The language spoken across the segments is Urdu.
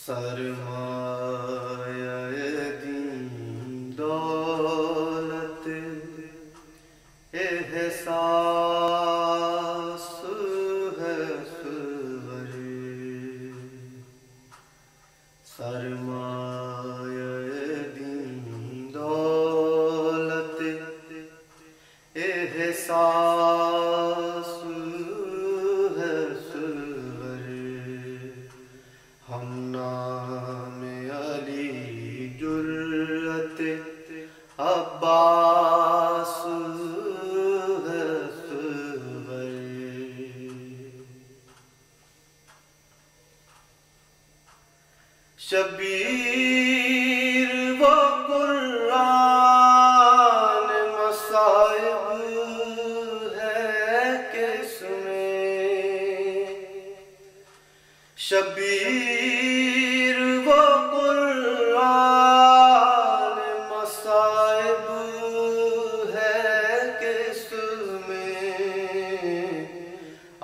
سرمایہ دین دولت احساس ہے سور، سرمایہ دین دولت احساس ہے سور، ہم نام علی جرأت عباس ہے سور، شبیر و قرآن مصائب ہے کس میں، شبیر و قرآن مصائب ہے کس میں،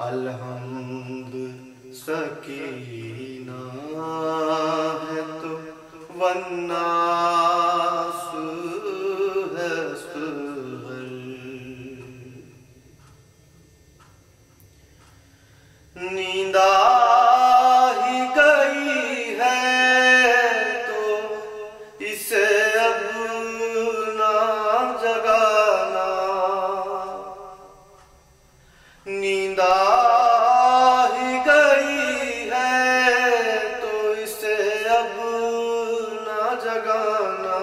الحمد سکینہ ہے تو والناس ہے سور، نیند ہی گئی ہے تو اسے اب نہ جگانا، نیند ہی گئی ہے تو اسے اب نہ جگانا،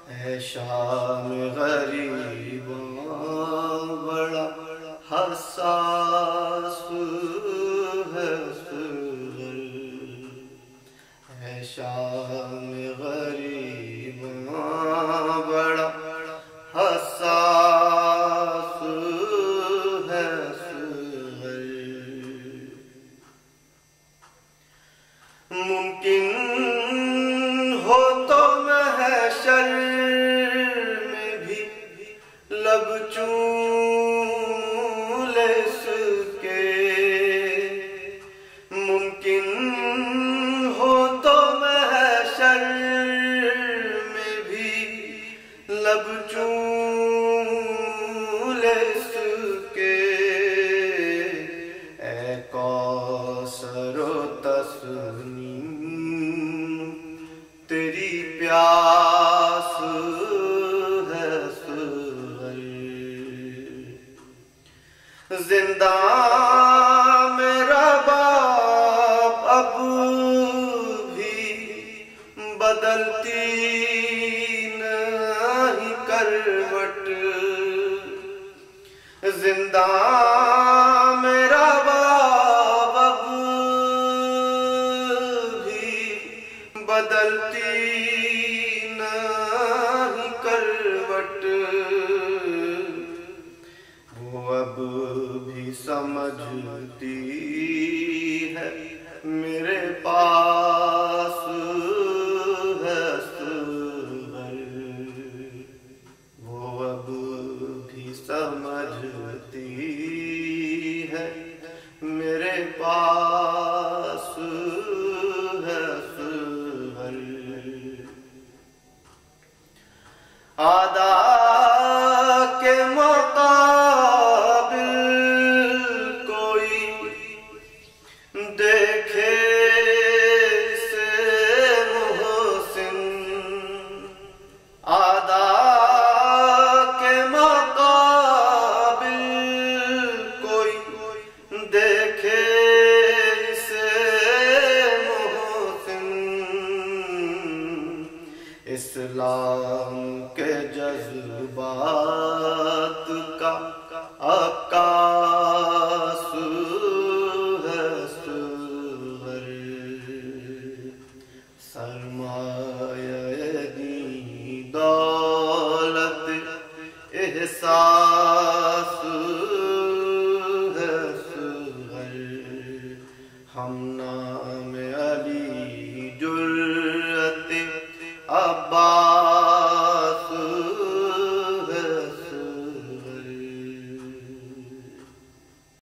اے شام غریباں بڑا حساس ہے سور، اے شام غریباں بڑا حساس ہے سور، ممکن ہو تو محشر میں بھی لب چوم لے اس کے، ممکن ہو تو محشر میں بھی لب چوم لے اس کے، اے کوثر و تسنیم تیری پیاس ہے سور، زندہ میرا باپ اب بھی بدلتی نہیں کروٹ، زندہ میرا باپ اب بھی بدلتی نہیں کروٹ، وہ اب بھی سمجھتی ہے میرے پاس ہے سور، وہ اب بھی سمجھتی ہے میرے پاس ہے سور،